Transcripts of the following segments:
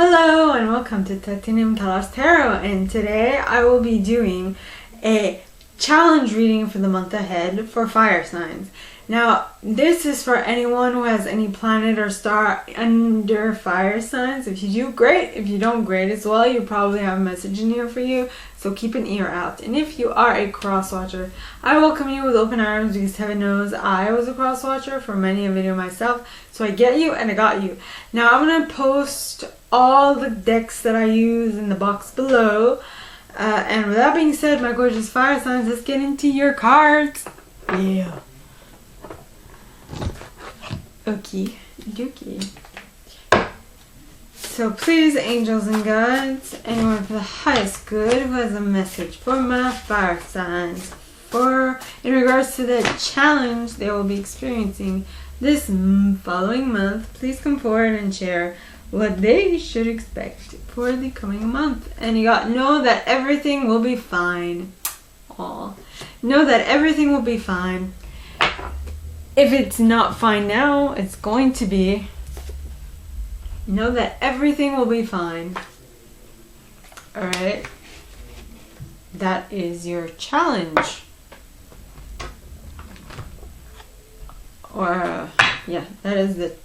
Hello and welcome to Titanium Tarot, and today I will be doing a challenge reading for the month ahead for fire signs. Now this is for anyone who has any planet or star under fire signs. If you do, great. If you don't, great as well. You probably have a message in here for you, so keep an ear out. And if you are a cross watcher, I welcome you with open arms, because heaven knows I was a cross watcher for many a video myself, so I get you and I got you. Now I'm going to post all the decks that I use in the box below. And with that being said, my gorgeous fire signs, let's get into your cards. Yeah. Okie dokie. So please, angels and guides, anyone for the highest good who has a message for my fire signs in regards to the challenge they will be experiencing this following month, please come forward and share what they should expect for the coming month. And you got know that everything will be fine. Aw. Know that everything will be fine. If it's not fine now, it's going to be. Know that everything will be fine. Alright? That is your challenge. Or, yeah, that is the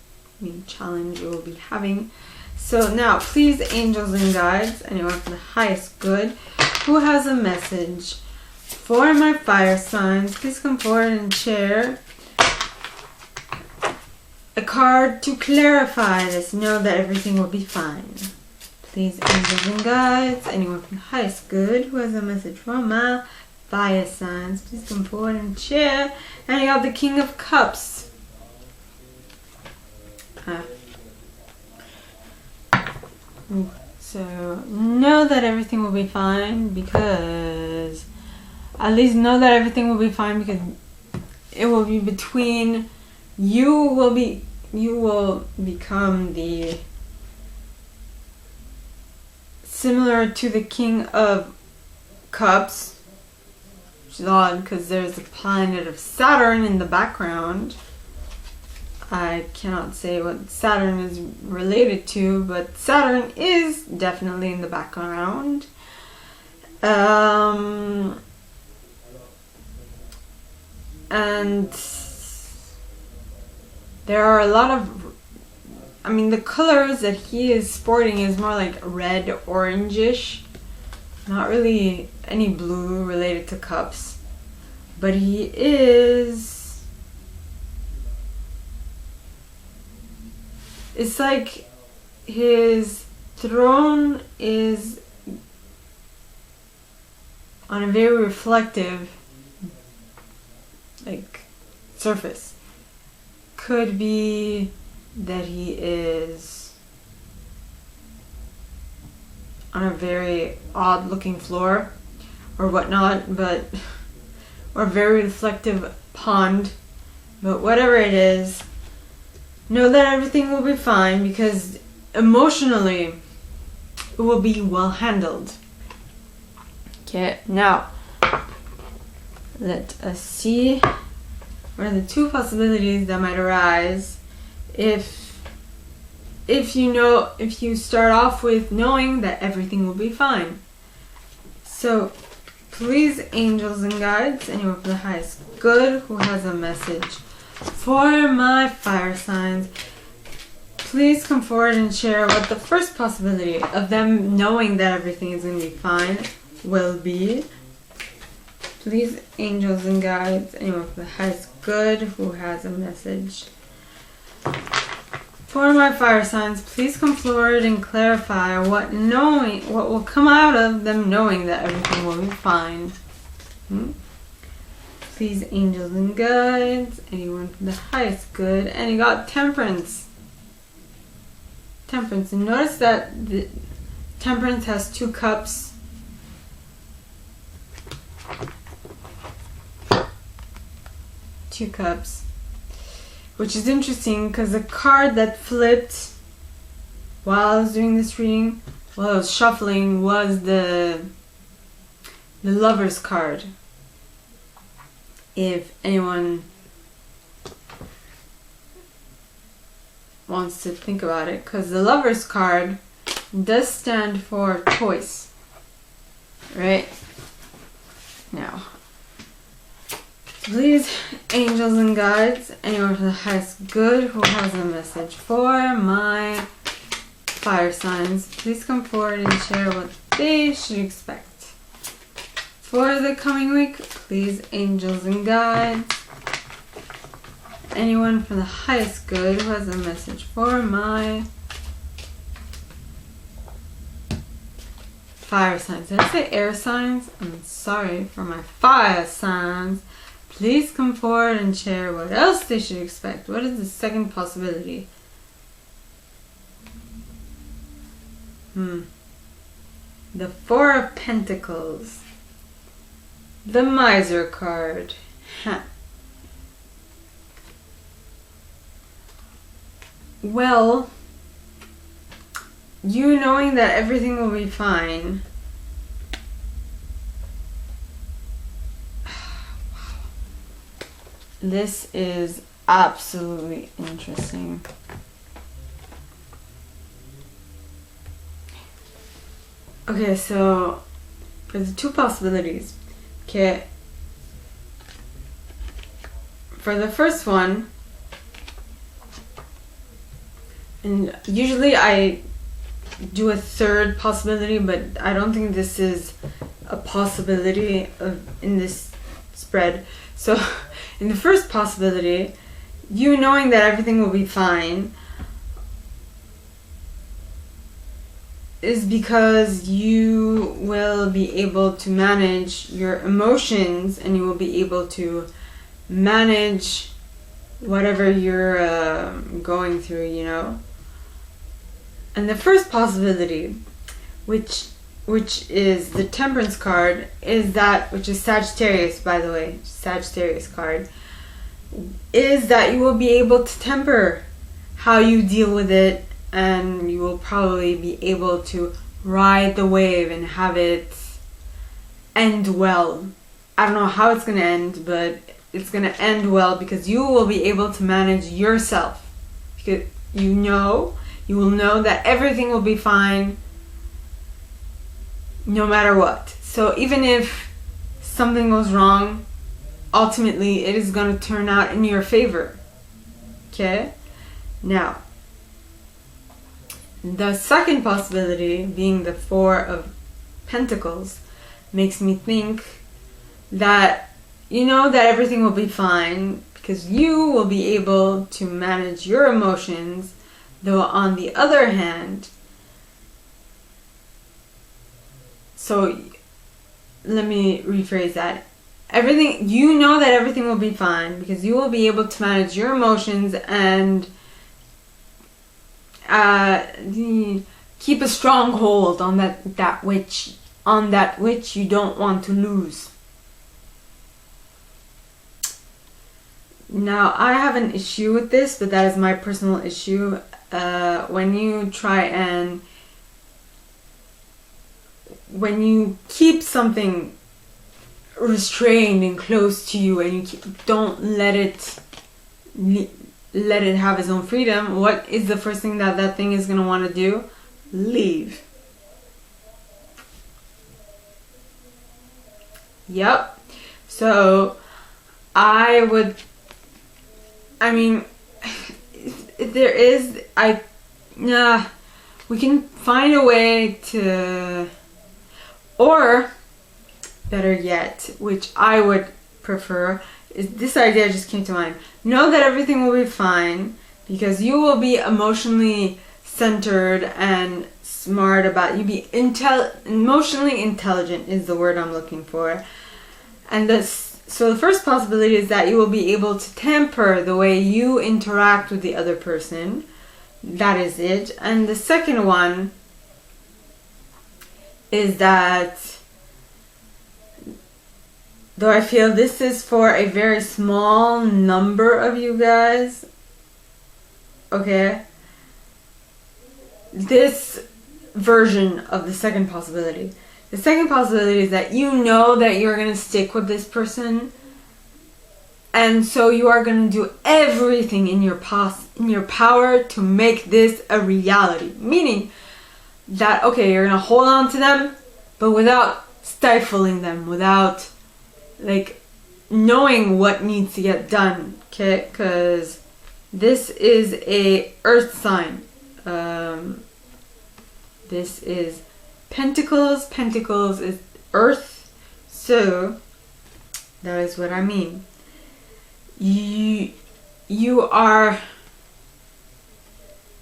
challenge you will be having. So now, please, angels and guides, anyone from the highest good who has a message for my fire signs, please come forward and share a card to clarify this. Know that everything will be fine. Please, angels and guides, anyone from the highest good who has a message for my fire signs, please come forward and share. And you got the King of Cups. So know that everything will be fine, because at least know that everything will be fine, because it will be between you will become the similar to the King of Cups, which is odd because there's a planet of Saturn in the background. I cannot say what Saturn is related to, but Saturn is definitely in the background. And there are a lot of, the colors that he is sporting is more like red, orangish. Not really any blue related to cups. But he is, it's like his throne is on a very reflective, surface. Could be that he is on a very odd looking floor or whatnot, or a very reflective pond, but whatever it is, know that everything will be fine, because emotionally it will be well handled. Okay, now let us see what are the two possibilities that might arise if you start off with knowing that everything will be fine. So please, angels and guides, anyone from the highest good who has a message for my fire signs, please come forward and share what the first possibility of them knowing that everything is going to be fine will be. Please, angels and guides, anyone from the highest good who has a message for my fire signs, please come forward and clarify what will come out of them knowing that everything will be fine. Please, angels and guides, anyone from the highest good. And you got Temperance. Temperance. And notice that the Temperance has two cups. Two cups. Which is interesting, because the card that flipped while I was doing this reading, while I was shuffling, was the Lover's card. If anyone wants to think about it, because the Lover's card does stand for choice, right? Now, please, angels and guides, anyone from the highest good who has a message for my fire signs, please come forward and share what they should expect for the coming week. Please, angels and guides, anyone from the highest good who has a message for my fire signs. Did I say air signs? I'm sorry for my fire signs. Please come forward and share what else they should expect. What is the second possibility? The Four of Pentacles. The Miser card. Well, you knowing that everything will be fine. This is absolutely interesting. Okay, so for the two possibilities, okay, for the first one, and usually I do a third possibility, but I don't think this is a possibility in this spread. So in the first possibility, you knowing that everything will be fine is because you will be able to manage your emotions, and you will be able to manage whatever you're going through, you know. And the first possibility, which is the Temperance card, is that, which is Sagittarius, by the way, Sagittarius card, is that you will be able to temper how you deal with it, and you will probably be able to ride the wave and have it end well. I don't know how it's going to end, but it's going to end well because you will be able to manage yourself. Because you will know that everything will be fine no matter what. So even if something goes wrong, ultimately it is going to turn out in your favor. Okay? Now, the second possibility, being the Four of Pentacles, makes me think that you know that everything will be fine because you will be able to manage your emotions, though on the other hand, so let me rephrase that. You know that everything will be fine because you will be able to manage your emotions and keep a strong hold on that which you don't want to lose. Now, I have an issue with this, but that is my personal issue. When you keep something restrained and close to you, and you don't let it have its own freedom, what is the first thing that thing is going to want to do? Leave. Yep. So we can find a way to, or better yet, which I would prefer, is this idea just came to mind. Know that everything will be fine because you will be emotionally centered and smart about, emotionally intelligent is the word I'm looking for. And so the first possibility is that you will be able to temper the way you interact with the other person. That is it. And the second one is that, though I feel this is for a very small number of you guys, okay, this version of the second possibility. The second possibility is that you know that you're going to stick with this person, and so you are going to do everything in your power to make this a reality. Meaning, that, okay, you're gonna hold on to them, but without stifling them, without like knowing what needs to get done, okay? Because this is a earth sign. This is Pentacles. Pentacles is earth, so that is what I mean. You are,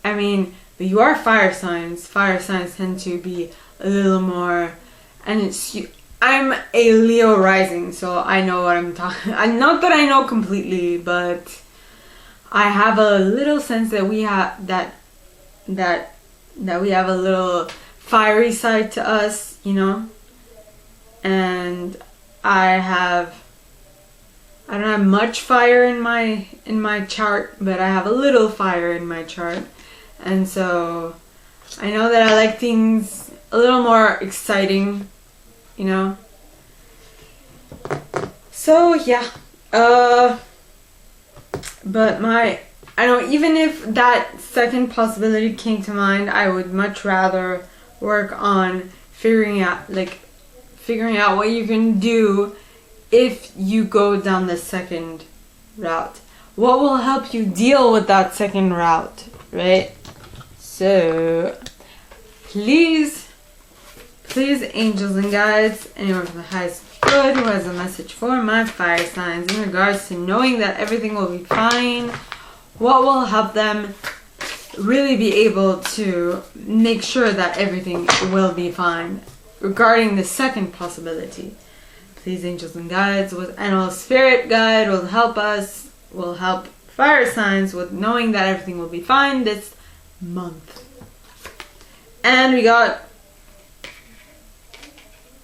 I mean, but you are fire signs. Fire signs tend to be a little more, and it's I'm a Leo rising, so I know what I'm talking. Not that I know completely, but I have a little sense that we have that we have a little fiery side to us, you know. And I don't have much fire in my chart, but I have a little fire in my chart. And so I know that I like things a little more exciting, you know. So yeah, but I know, even if that second possibility came to mind, I would much rather work on figuring out what you can do if you go down the second route. What will help you deal with that second route, right? So please, angels and guides, anyone from the highest good who has a message for my fire signs in regards to knowing that everything will be fine, what will help them really be able to make sure that everything will be fine regarding the second possibility. Please, angels and guides, with animal spirit guide will help fire signs with knowing that everything will be fine this month. And we got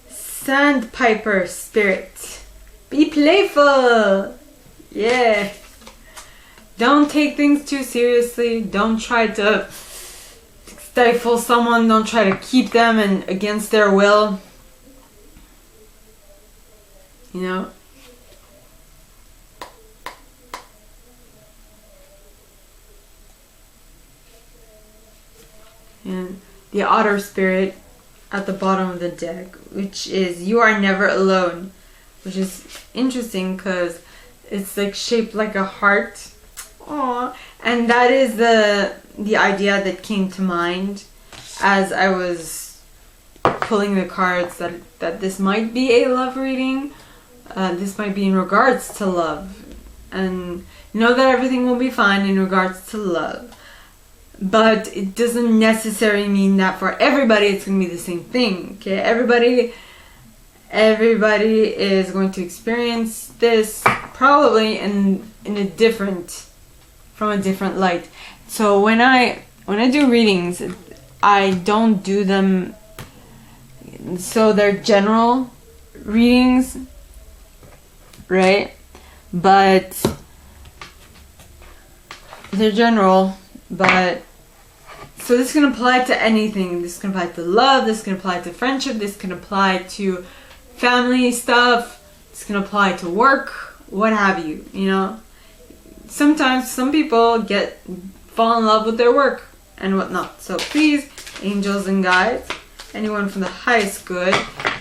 Sandpiper spirit. Be playful. Yeah. Don't take things too seriously. Don't try to stifle someone. Don't try to keep them and against their will. You know? And the Otter spirit at the bottom of the deck, which is you are never alone, which is interesting because it's like shaped like a heart. Aww. And that is the idea that came to mind as I was pulling the cards, that this might be a love reading. This might be in regards to love, and know that everything will be fine in regards to love. But it doesn't necessarily mean that for everybody it's going to be the same thing, okay? Everybody is going to experience this probably from a different light. So when I do readings, I don't do them so they're general readings, right? But they're general, but so this can apply to anything. This can apply to love, this can apply to friendship, this can apply to family stuff, this can apply to work, what have you, you know? Sometimes some people fall in love with their work and whatnot. So please, angels and guides, anyone from the highest good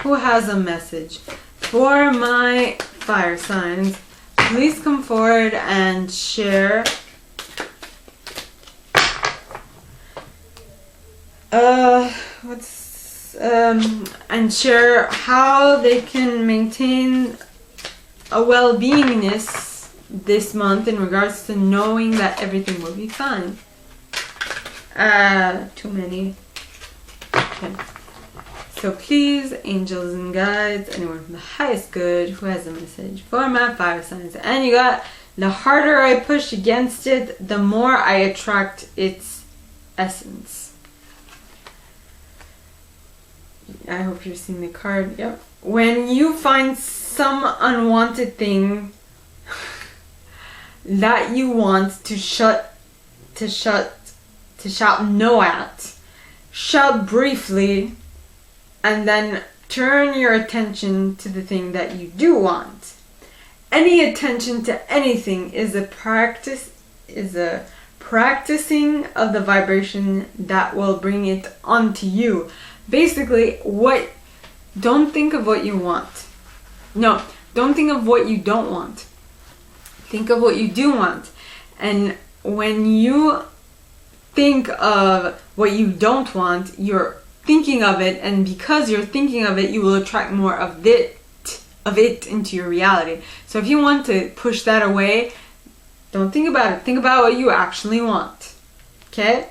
who has a message for my fire signs, please come forward and share and share how they can maintain a well-beingness this month in regards to knowing that everything will be fine. Too many. Okay. So please, angels and guides, anyone from the highest good who has a message for my fire signs. And you got, the harder I push against it, the more I attract its essence. I hope you're seeing the card. Yep. When you find some unwanted thing that you want to shout no at, shout briefly, and then turn your attention to the thing that you do want. Any attention to anything is a practicing of the vibration that will bring it onto you. Basically, don't think of what you want. No, don't think of what you don't want. Think of what you do want. And when you think of what you don't want, you're thinking of it, and because you're thinking of it, you will attract more of it into your reality. So if you want to push that away, don't think about it. Think about what you actually want. Okay?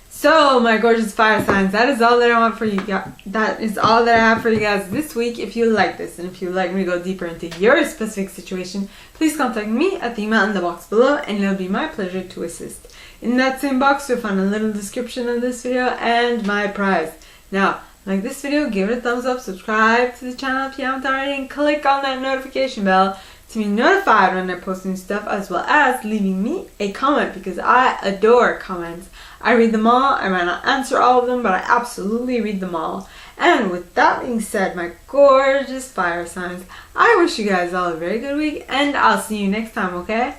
So, my gorgeous fire signs, that is all that I want for you guys. That is all that I have for you guys this week. If you like this, and if you would like me to go deeper into your specific situation, please contact me at the email in the box below, and it'll be my pleasure to assist. In that same box, you'll find a little description of this video and my prize. Now, like this video, give it a thumbs up, subscribe to the channel if you haven't already, and click on that notification bell to be notified when I post new stuff, as well as leaving me a comment, because I adore comments. I read them all. I might not answer all of them, but I absolutely read them all. And with that being said, my gorgeous fire signs, I wish you guys all a very good week, and I'll see you next time, okay?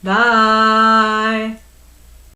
Bye!